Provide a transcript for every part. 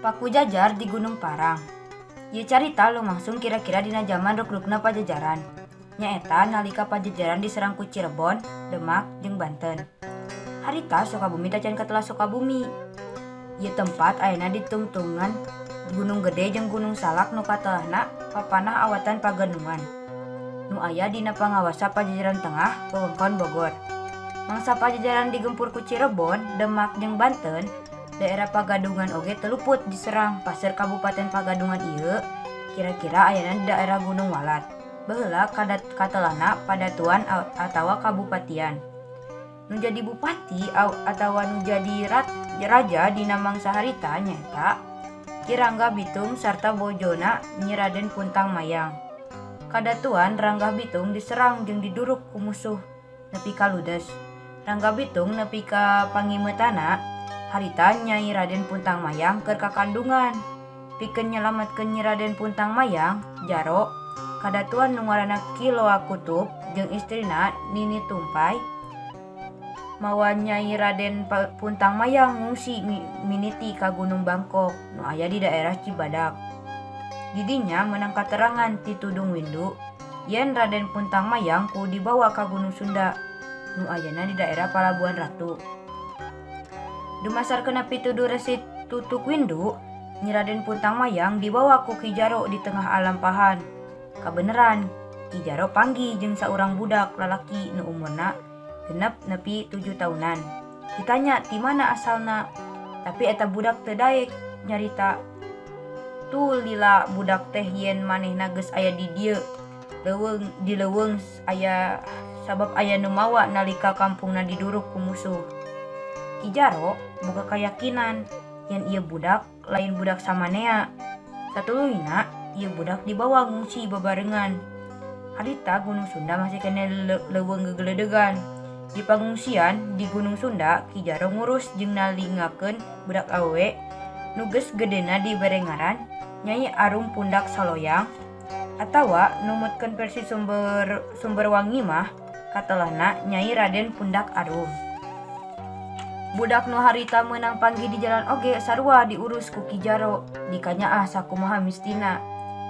Paku jajar di Gunung Parang. Ieu carita lumangsung kira-kira dina zaman rukrukna Pajajaran. Nyaeta nalika Pajajaran diserang ku Cirebon, Demak, jeung Banten. Harita Sukabumi tacan katelah Sukabumi. Ieu tempat ayeuna ditungtungan Gunung Gede jeung Gunung Salak nu katelahna papanah awatan paganungan. Nu aya dina pangawasa Pajajaran Tengah, wewengkon Bogor. Mangsa Pajajaran digempur ku Cirebon, Demak, jeung Banten, daerah Pagadungan oge teluput diserang pasir Kabupaten Pagadungan ieu kira-kira ayeuna di daerah Gunung Walat. Baheula katelahna Padatuan atawa Kabupatian. Nu jadi bupati atawa nu jadi raja dina mangsa harita nyaeta Ki Rangga Bitung sarta bojona Nyi Raden Puntang Mayang. Kadatuan Rangga Bitung diserang jeung diduruk ku musuh nepi ka ludes. Rangga Bitung nepi ka pangimeutana harita Nyai Raden Puntang Mayang keur kakandungan. Pikeun nyelametkeun Nyi Raden Puntang Mayang, Jaro, kadatuan nu ngaranna Ki Loa Kutub jeung istrina Nini Tumpai mawa Nyai Raden Puntang Mayang ngungsi miniti ka Gunung Bangkok nu aya di daerah Cibadak. Didinya menang katerangan ti Tudung Windu yen Raden Puntang Mayang kudu dibawa ka Gunung Sunda nu ayeuna di daerah Palabuhan Ratu. Dumasarkeun pituduh Resi Tutuk Windu, Nyi Raden Puntang Mayang dibawa ku Ki Jaro di tengah alampahan. Kabeneran, Ki Jaro panggih jeung saurang budak lalaki nu umurna genep nepi 7 tahunan. Ditanya ti mana asalna, tapi eta budak teu daek nyarita. Tu lila budak teh yen manehna geus aya di dieu. Leuweung aya sabab aya nu mawa nalika kampungna diduruk ku musuh. Ki Jaro boga kayakinan yen ieu budak lain budak samanea. Satuluyna ieu budak dibawa ngungsi bebarengan. Harita Gunung Sunda masih kene leuweung gegeledegan. Di pangungsian di Gunung Sunda, Ki Jaro ngurus jeung nalingakeun budak awewe nu geus gedena diberengaran Nyai Arum Pundak Saloyang atawa numutkeun versi sumber wangi mah katelahna Nyai Raden Pundak Arum. Budak nu harita meunang panggih di jalan oge sarua diurus ku Ki Jaro dikanyaah sakumaha mistina.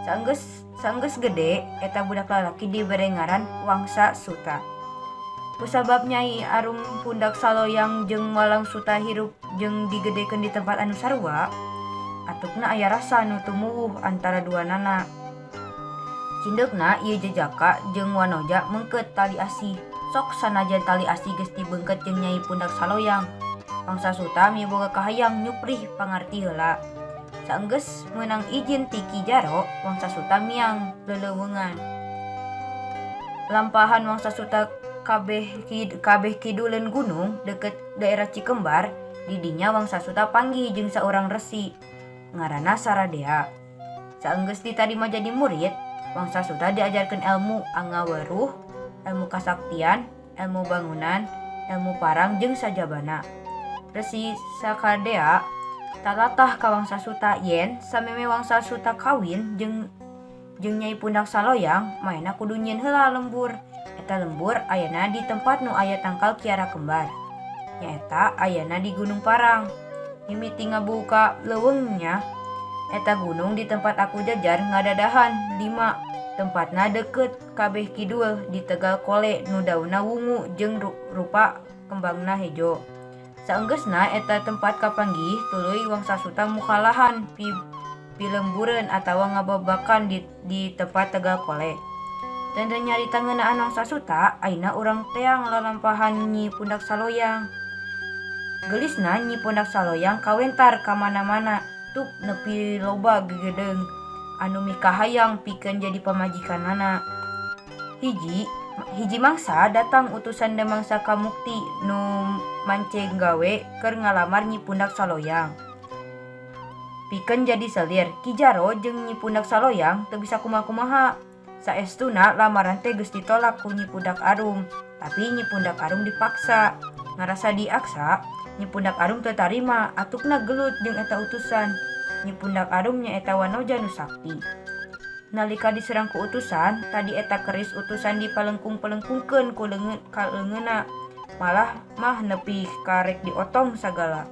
Saenggeus gede eta budak lalaki diberengaran Wangsa Suta. Kusabab Nyai Arum Pundak Saloyang jeung Walang Suta hirup jeung digedekeun di tempat anu sarua, atukna aya rasa nu tumuwuh antara duanana. Cindeukna ieu jejaka jeung wanoja meungkeut tali asih. Sok sanajan tali asih geus dibeungkeut jeung Nyai Pundak Saloyang, Wangsa Suta miboga kahayang nyuprih pangarti heula. Saenggeus meunang izin ti Ki Jaro, Wangsa Suta miang leleuweungan. Lampahan Wangsa Suta kabeh kiduleun gunung deket daerah Cikembar, didinya Wangsa Suta panggih jeung saurang resi ngaranna Saradea. Saenggeus ditarima jadi murid, Wangsa Suta diajarkeun ilmu angaweruh, ilmu kasaktian, ilmu bangunan, ilmu parang jeung sajabana. Resi Sakadea talatah ka Wangsa Suta yen sameme Wangsa Suta kawin jeung Nyai Pundak Saloyang, maena kudu nyieun heula lembur. Eta lembur ayeuna di tempat nu aya tangkal Kiara Kembar. Nyaeta ayeuna di Gunung Parang. Mimiti ngabuka leuweungnya, eta gunung di tempat aku jajar ngadadahan 5. Tempatna deukeut kabeh kidul di Tegal Kole nu daunna wungu jeung rupa kembangna hejo. Saenggeusna eta tempat kapanggih tuluy Wangsa Suta mukalahan pilembureun atawa ngababakan di tempat Tegal Kole. Dan nyarita ngeunaan Wangsa Suta, ayeuna urang teang lalampahan Nyi Pundak Saloyang. Gelisna Nyi Pundak Saloyang kawentar ka mana-mana, tuk nepi loba gegedeung anu mikahayang pikeun jadi pamajikanana. Hiji mangsa datang utusan Demangsa Kamukti nu mancing gawe keur ngalamar Nyi Pundak Saloyang. Pikeun jadi selir, Ki Jaro jeung Nyi Pundak Saloyang teu bisa kumaha-kumaha. Saestuna lamaran teh geus ditolak ku Nyi Pundak Arum, tapi Nyi Pundak Arum dipaksa. Ngarasa diaksa, Nyi Pundak Arum teu tarima, atukna gelut jeung eta utusan. Nyi Pundak Arum nyaeta wanoja nu sakti. Nalika diserang ku utusan, tadi eta keris utusan dipalengkung-pelengkungkeun ku leungeunna. malah mah nepi karek diotong sagala.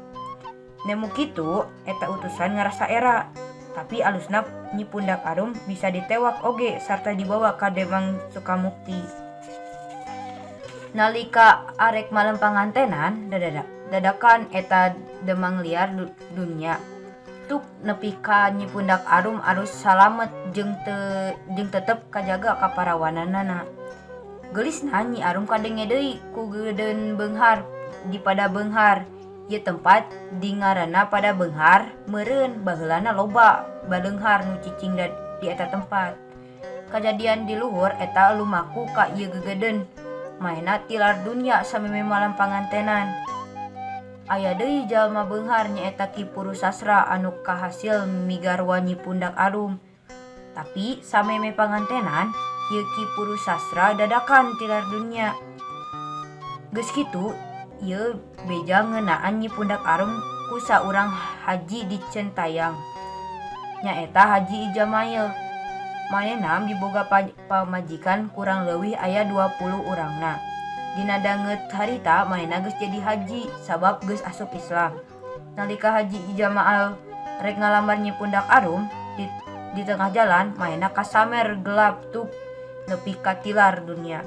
Nemu kitu eta utusan ngarasa era, tapi alusna Nyi Pundak Arum bisa ditewak oge sarta dibawa ka Demang Sukamukti. Nalika arek malam pangantenan dadakan eta demang liar dunya tuk nepi ka Nyi Pundak Arum arus salamet jeung tetep kajaga kaparawananana. Gelisna Nyi Arum kadenge deui ku Geudeun Beunghar di pada Beunghar. Ieu tempat di ngaranna pada Beunghar meureun baheulana loba badeunghar nu cicing di eta tempat. Kajadian di luhur eta lumaku ka ieu Gegedeun maena tilar dunya sameme malam pangantenan. Aya deui jalma Beunghar nyaeta Ki Purusasra anu kahasil migarwa Nyi Pundak Arum. Tapi sameme pangantenan ieu Ki Purusasra dadakan tilar dunya. Geus kitu ieu beja ngeunaan Nyi Pundak Arum ku saurang haji di Centayang. Nyaeta Haji Ijamail. Manehna miboga pamajikan kurang leuwih aya 20 urangna. Dina dangeut harita manehna geus jadi haji sabab geus asup Islam. Nalika Haji Ijamail rek ngalamar Nyi Pundak Arum di tengah jalan manehna kasamer gelap tuk nepi ka tilar dunya.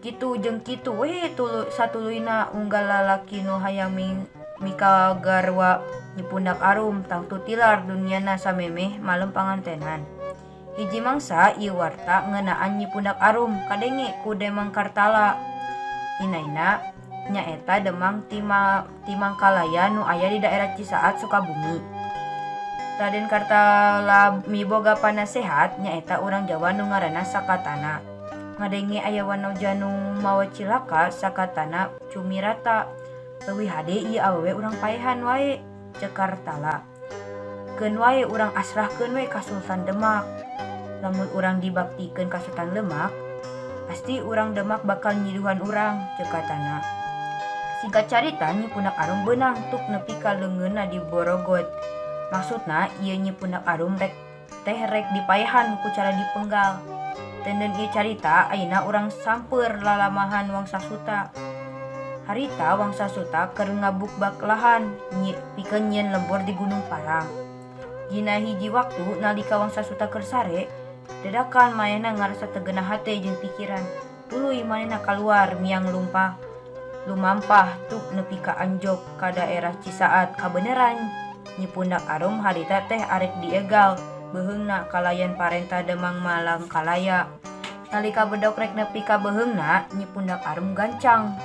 Kitu jeung kitu we satuluyna unggal lalaki nu hayang mikagarwa Nyi Pundak Arum tangtu tilar dunyana samemeh malam pangantenan. Hiji mangsa ieu warta ngeunaan Nyi Pundak Arum kadenge ku Demang Kartala. Inaina nyaeta Demang Timangkalaya nu aya di daerah Cisaat Sukabumi. Raden Kartala miboga panasehat nyaeta urang Jawa nu ngaranna Sakatana. Ngadenge aya wanoja nu mawa cilaka sakatana Cumirata. Leuwih hade ieu awewe urang paehan wae ceuk Kartala. Keun wae urang asrahkeun we ka Sultan Demak. Lamun urang dibaktikeun ka Sultan Demak, pasti urang Demak bakal nyiduhan urang ceuk katana. Singkat carita Nyi Pundak Arum beunang tuk nepi ka leungeunna di Borogot. Maksudna ieu Nyi Pundak Arum rek dipaehan ku cara dipenggal. Tenden ieu carita ayeuna urang samper lalamahan Wangsa Suta. Harita Wangsa Suta keur ngabukbak lahan pikeun nyieun lembur di Gunung Parang. Dina hiji waktu nalika Wangsa Suta keur sare, dadakan manehna ngarasa teu geunah hate jeung pikiran. Tuluy manehna kaluar miang lumampah tuk nepi ka Anjok ka daerah Cisaat. Kabeneran Nyi Pundak Arum harita teh arek diegal beheungna kalayan parentah Demang Malangkalaya. Nalika bedog rek nepi ka beheungna, Nyi Pundak Arum gancang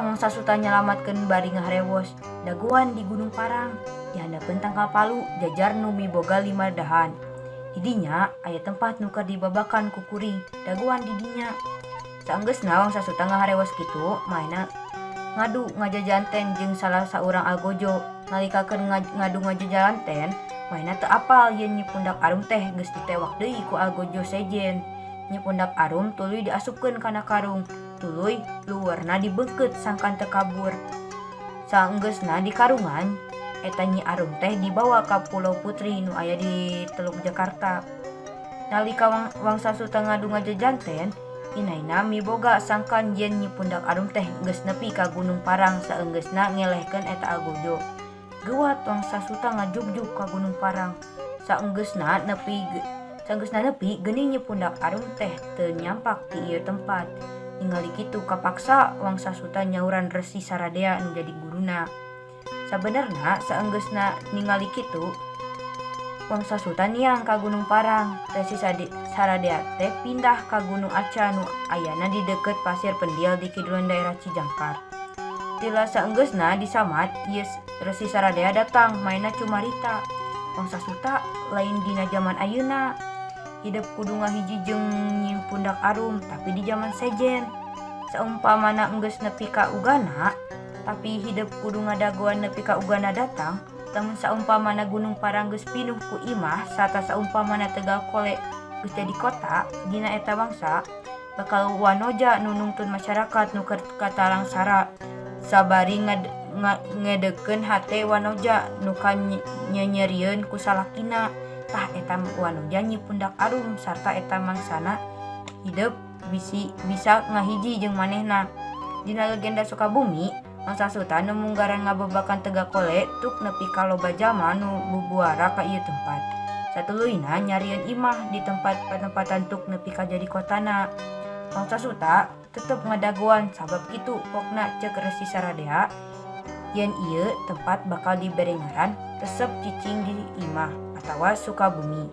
Wangsa Suta nyalamatkeun bari ngaharewos daguan di Gunung Parang. Di handapeun tangkal palu jajar nu miboga 5 dahan. Didinya aya tempat nu keur dibabakan ku kuring daguan di dinya. Saenggeusna Wangsa Suta ngaharewos kitu, maena ngadu ngajajanten jeung salah saurang algojo. Nalika keur ngadu ngajajanten, maena teu apal yen Nyi Pundak Arum teh geus ditewak deui ku algojo sejen. Nyi Pundak Arum tuluy diasupkeun kana karung. Tuluy luwerna dibeungkeut sangkan teu kabur. Saenggeusna di karungan, eta Nyi Arum teh dibawa ka Pulau Putri nu aya di Teluk Jakarta. Nalika Wangsa Suta ngadu ngajajanten, inaina miboga sangkan yen Nyi Pundak Arum teh geus nepi ka Gunung Parang saenggeusna ngelehkeun eta algojo. Geuwat Wangsa Suta ngajugjug ka Gunung Parang. Saenggeusna nepi geuning Nyi Pundak Arum teh teu nyampak di ieu tempat. Ningali kitu kapaksa Wangsa Suta nyauran Resi Saradea nu jadi guruna. Sabenerna saenggeusna ningali kitu, Wangsa Suta niang ka Gunung Parang. Resi Saradea teh pindah ka Gunung Aca nu ayana di deukeut Pasir Pendiel di kiduleun daerah Cijangkar. Tila saenggeusna disamat, ieu Resi Saradea datang maena cumarita. Wangsa Suta lain dina zaman ayeuna. Hidup kudu ngahiji jeung Nyi Pundak Arum tapi di zaman sejen. Saumpamana enggeus nepi ka ugana, tapi hidup kudu ngadagoan nepi ka ugana datang. Lamun saumpamana Gunung Parang geus pinuh ku imah sarta saumpamana Tegal Kole geus jadi kota, dina eta bangsa bakal wanoja nu nungtun masyarakat nu keur katalangsara sabari ngedekeun hate wanoja nu kanyerieun ku salakina. Tah eta wanoja Nyi Pundak Arum sarta eta mangsana hidup bisa ngahiji jeung manehna. Dina legenda Sukabumi, Mangsa Suta nu munggaran ngabebakan Tegakole tuk nepi ka loba jalma nu bubuara ka ieu tempat. Satuluyna nyarieun imah di tempat-tempatan tuk nepi ka jadi kotana. Mangsa Suta tetep ngadaguan sabab kitu pokna ceuk Resi Saradea yen ieu tempat bakal dibere ngaran Resep Cicing di Imah atawa Sukabumi.